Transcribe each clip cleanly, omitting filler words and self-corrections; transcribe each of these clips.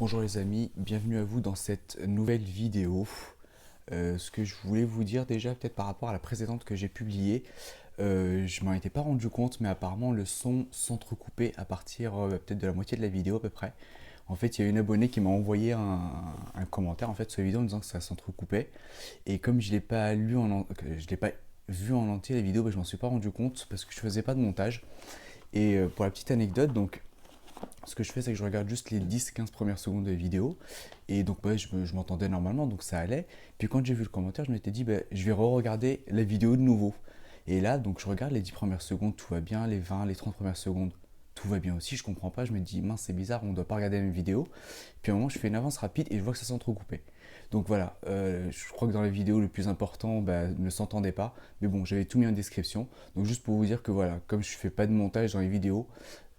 Bonjour les amis, bienvenue à vous dans cette nouvelle vidéo. Ce que je voulais vous dire déjà peut-être par rapport à la précédente que j'ai publiée, je m'en étais pas rendu compte mais apparemment le son s'entrecoupait à partir peut-être de la moitié de la vidéo à peu près. En fait il y a une abonnée qui m'a envoyé un commentaire en fait sur la vidéo en disant que ça s'entrecoupait et comme je l'ai pas lu je l'ai pas vu en entier la vidéo, je m'en suis pas rendu compte parce que je faisais pas de montage. Et pour la petite anecdote, donc ce que je fais, c'est que je regarde juste les 10-15 premières secondes de vidéo. Et donc, je m'entendais normalement, donc ça allait. Puis quand j'ai vu le commentaire, je m'étais dit, je vais re-regarder la vidéo de nouveau. Et là, donc je regarde les 10 premières secondes, tout va bien. Les 20, les 30 premières secondes, tout va bien aussi. Je comprends pas, je me dis, mince, c'est bizarre, on ne doit pas regarder la même vidéo. Puis à un moment, je fais une avance rapide et je vois que ça s'entrecoupait. Donc voilà, je crois que dans la vidéo, le plus important ne s'entendait pas. Mais bon, j'avais tout mis en description. Donc juste pour vous dire que voilà, comme je fais pas de montage dans les vidéos,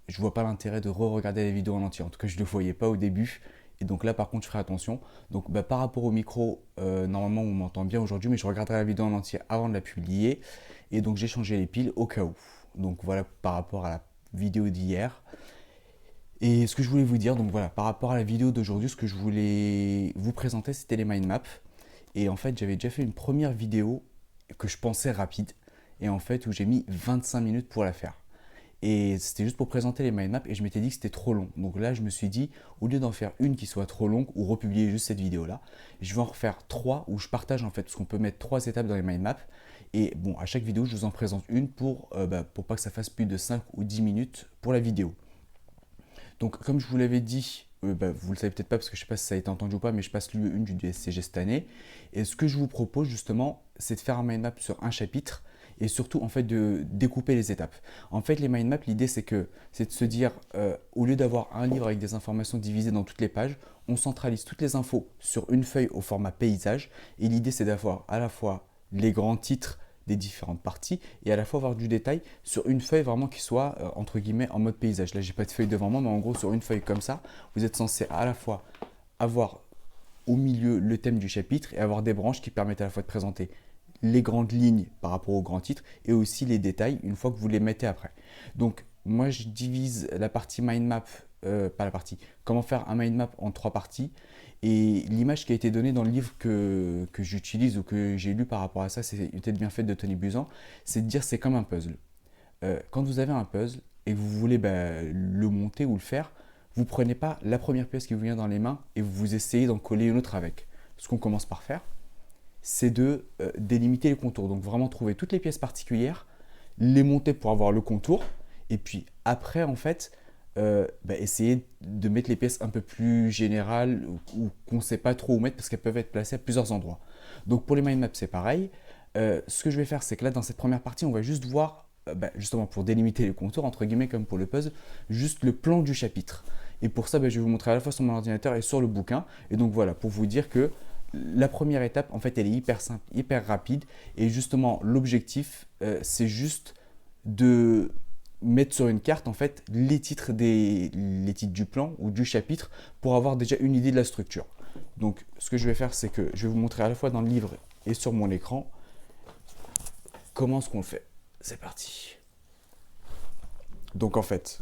je vois pas l'intérêt de re-regarder la vidéo en entier. En tout cas, je ne le voyais pas au début. Et donc là, par contre, je ferai attention. Donc par rapport au micro, normalement, on m'entend bien aujourd'hui, mais je regarderai la vidéo en entier avant de la publier. Et donc, j'ai changé les piles au cas où. Donc voilà, par rapport à la vidéo d'hier. Et ce que je voulais vous dire, donc voilà, par rapport à la vidéo d'aujourd'hui, ce que je voulais vous présenter, c'était les mind maps. Et en fait, j'avais déjà fait une première vidéo que je pensais rapide. Et en fait, où j'ai mis 25 minutes pour la faire. Et c'était juste pour présenter les mind maps et je m'étais dit que c'était trop long. Donc là, je me suis dit, au lieu d'en faire une qui soit trop longue ou republier juste cette vidéo-là, je vais en refaire trois où je partage en fait, parce qu'on peut mettre trois étapes dans les mind maps. Et bon, à chaque vidéo, je vous en présente une pour pas que ça fasse plus de 5 ou 10 minutes pour la vidéo. Donc, comme je vous l'avais dit, vous le savez peut-être pas parce que je sais pas si ça a été entendu ou pas, mais je passe l'UE1 du DSCG cette année. Et ce que je vous propose justement, c'est de faire un mind map sur un chapitre et surtout en fait de découper les étapes. En fait, les mind maps, l'idée c'est de se dire, au lieu d'avoir un livre avec des informations divisées dans toutes les pages, on centralise toutes les infos sur une feuille au format paysage. Et l'idée c'est d'avoir à la fois les grands titres des différentes parties et à la fois avoir du détail sur une feuille vraiment qui soit entre guillemets en mode paysage. Là j'ai pas de feuille devant moi mais en gros sur une feuille comme ça vous êtes censé à la fois avoir au milieu le thème du chapitre et avoir des branches qui permettent à la fois de présenter les grandes lignes par rapport au grand titre et aussi les détails une fois que vous les mettez après. Donc moi je divise la partie mind map, pas la partie, comment faire un mind map en trois parties. Et l'image qui a été donnée dans le livre que j'utilise ou que j'ai lu par rapport à ça, c'est Une tête bien faite de Tony Buzan, c'est de dire c'est comme un puzzle. Quand vous avez un puzzle et que vous voulez le monter ou le faire, vous prenez pas la première pièce qui vous vient dans les mains et vous essayez d'en coller une autre avec. Ce qu'on commence par faire, c'est de délimiter les contours. Donc vraiment trouver toutes les pièces particulières, les monter pour avoir le contour, et puis après en fait, essayer de mettre les pièces un peu plus générales ou qu'on ne sait pas trop où mettre parce qu'elles peuvent être placées à plusieurs endroits. Donc pour les mind maps c'est pareil. Ce que je vais faire c'est que là dans cette première partie on va juste voir, justement pour délimiter les contours entre guillemets comme pour le puzzle, juste le plan du chapitre. Et pour ça je vais vous montrer à la fois sur mon ordinateur et sur le bouquin. Et donc voilà, pour vous dire que la première étape, en fait, elle est hyper simple, hyper rapide. Et justement, l'objectif, c'est juste de mettre sur une carte, en fait, les titres du plan ou du chapitre pour avoir déjà une idée de la structure. Donc, ce que je vais faire, c'est que je vais vous montrer à la fois dans le livre et sur mon écran comment est-ce qu'on le fait. C'est parti. Donc, en fait,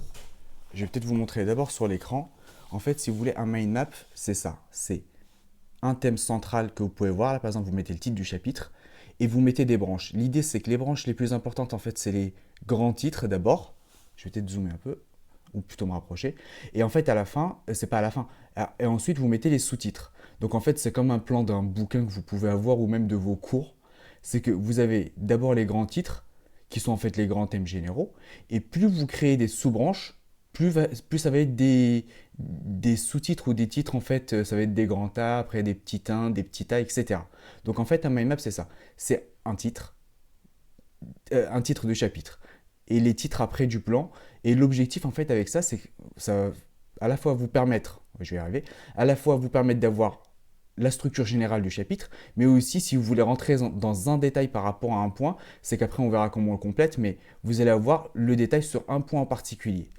je vais peut-être vous montrer d'abord sur l'écran. En fait, si vous voulez un mind map, c'est ça. C'est un thème central que vous pouvez voir. Là, par exemple, vous mettez le titre du chapitre et vous mettez des branches. L'idée, c'est que les branches les plus importantes, en fait, c'est les grands titres d'abord. Je vais peut-être zoomer un peu, ou plutôt me rapprocher. Et en fait, à la fin, c'est pas à la fin. Et ensuite, vous mettez les sous-titres. Donc, en fait, c'est comme un plan d'un bouquin que vous pouvez avoir ou même de vos cours. C'est que vous avez d'abord les grands titres, qui sont en fait les grands thèmes généraux. Et plus vous créez des sous-branches, plus ça va être des sous-titres ou des titres, en fait, ça va être des grands A, après des petits 1, des petits A, etc. Donc en fait, un mind map, c'est ça. C'est un titre de chapitre. Et les titres après du plan. Et l'objectif, en fait, avec ça, c'est que ça va à la fois vous permettre, je vais y arriver, à la fois vous permettre d'avoir la structure générale du chapitre, mais aussi si vous voulez rentrer dans un détail par rapport à un point, c'est qu'après on verra comment on le complète, mais vous allez avoir le détail sur un point en particulier.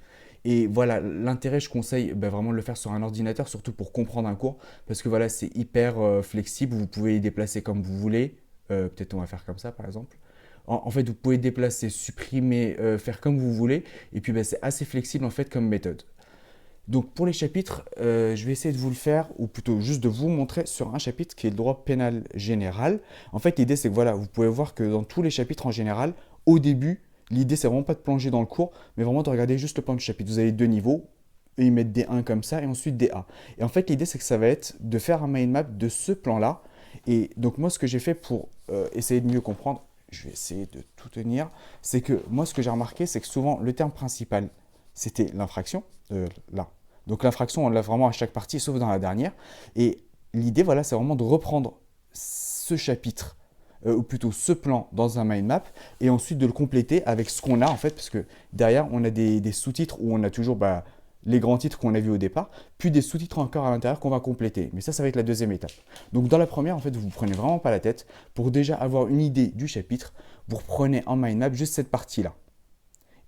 Et voilà, l'intérêt, je conseille vraiment de le faire sur un ordinateur, surtout pour comprendre un cours, parce que voilà, c'est hyper flexible, vous pouvez les déplacer comme vous voulez. Peut-être on va faire comme ça par exemple. En fait, vous pouvez déplacer, supprimer, faire comme vous voulez, et puis c'est assez flexible en fait comme méthode. Donc pour les chapitres, je vais essayer de vous le faire, ou plutôt juste de vous montrer sur un chapitre qui est le droit pénal général. En fait, l'idée c'est que voilà, vous pouvez voir que dans tous les chapitres en général, au début, l'idée c'est vraiment pas de plonger dans le cours, mais vraiment de regarder juste le plan du chapitre. Vous avez deux niveaux, et ils mettent des 1 comme ça, et ensuite des A. Et en fait, l'idée c'est que ça va être de faire un mind map de ce plan-là. Et donc moi, ce que j'ai fait pour essayer de mieux comprendre, je vais essayer de tout tenir, c'est que moi, ce que j'ai remarqué, c'est que souvent, le terme principal, c'était l'infraction, là. Donc l'infraction, on l'a vraiment à chaque partie, sauf dans la dernière. Et l'idée, voilà, c'est vraiment de reprendre ce chapitre, ou plutôt ce plan dans un mind map, et ensuite de le compléter avec ce qu'on a, en fait, parce que derrière, on a des sous-titres où on a toujours les grands titres qu'on a vus au départ, puis des sous-titres encore à l'intérieur qu'on va compléter. Mais ça va être la deuxième étape. Donc dans la première, en fait, vous ne prenez vraiment pas la tête. Pour déjà avoir une idée du chapitre, vous reprenez en mind map juste cette partie-là.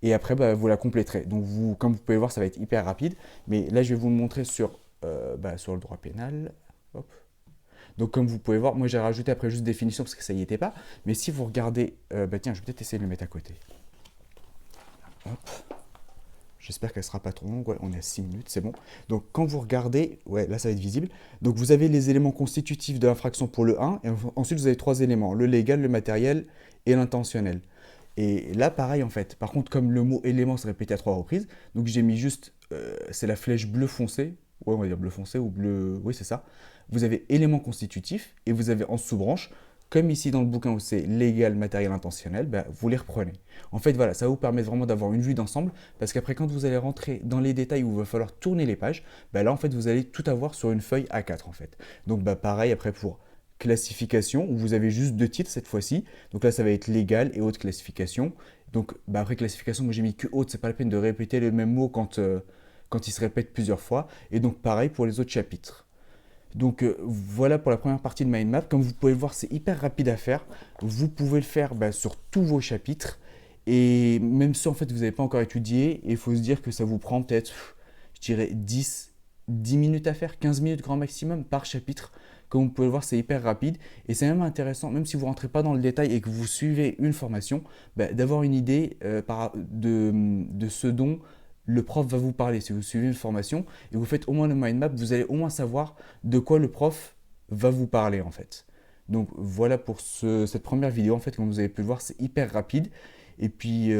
Et après, vous la compléterez. Donc comme vous pouvez voir, ça va être hyper rapide. Mais là, je vais vous le montrer sur le droit pénal. Hop. Donc comme vous pouvez voir, moi j'ai rajouté après juste définition parce que ça y était pas. Mais si vous regardez, tiens, je vais peut-être essayer de le mettre à côté. Hop. J'espère qu'elle ne sera pas trop longue. Ouais, on est à 6 minutes, c'est bon. Donc, quand vous regardez, ouais, là, ça va être visible. Donc, vous avez les éléments constitutifs de l'infraction pour le 1. Et ensuite, vous avez 3 éléments. Le légal, le matériel et l'intentionnel. Et là, pareil, en fait. Par contre, comme le mot élément se répétait à 3 reprises, donc j'ai mis juste, c'est la flèche bleu foncé. Ouais, on va dire bleu foncé ou bleu... Oui, c'est ça. Vous avez élément constitutif et vous avez en sous-branche, comme ici dans le bouquin où c'est légal, matériel, intentionnel, vous les reprenez. En fait, voilà, ça va vous permettre vraiment d'avoir une vue d'ensemble, parce qu'après, quand vous allez rentrer dans les détails où il va falloir tourner les pages, là, en fait, vous allez tout avoir sur une feuille A4, en fait. Donc, pareil, après, pour classification, où vous avez juste 2 titres cette fois-ci. Donc là, ça va être légal et haute classification. Donc, après classification, moi, j'ai mis que haute, c'est pas la peine de répéter le même mot quand il se répète plusieurs fois. Et donc, pareil pour les autres chapitres. Donc voilà pour la première partie de Mind Map. Comme vous pouvez le voir, c'est hyper rapide à faire. Vous pouvez le faire sur tous vos chapitres. Et même si en fait vous n'avez pas encore étudié, il faut se dire que ça vous prend peut-être, je dirais, 10 minutes à faire, 15 minutes grand maximum par chapitre. Comme vous pouvez le voir, c'est hyper rapide. Et c'est même intéressant, même si vous ne rentrez pas dans le détail et que vous suivez une formation, d'avoir une idée de ce dont le prof va vous parler. Si vous suivez une formation et vous faites au moins le mind map, vous allez au moins savoir de quoi le prof va vous parler en fait. Donc voilà pour cette première vidéo. En fait, comme vous avez pu le voir, c'est hyper rapide. Et puis,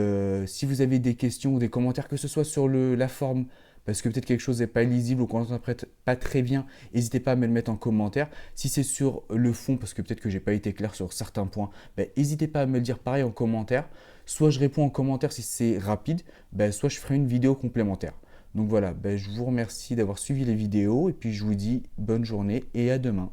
si vous avez des questions ou des commentaires, que ce soit sur la forme, parce que peut-être quelque chose n'est pas lisible ou qu'on n'interprète pas très bien, n'hésitez pas à me le mettre en commentaire. Si c'est sur le fond, parce que peut-être que j'ai pas été clair sur certains points, n'hésitez pas à me le dire pareil en commentaire. Soit je réponds en commentaire si c'est rapide, soit je ferai une vidéo complémentaire. Donc voilà, je vous remercie d'avoir suivi les vidéos et puis je vous dis bonne journée et à demain.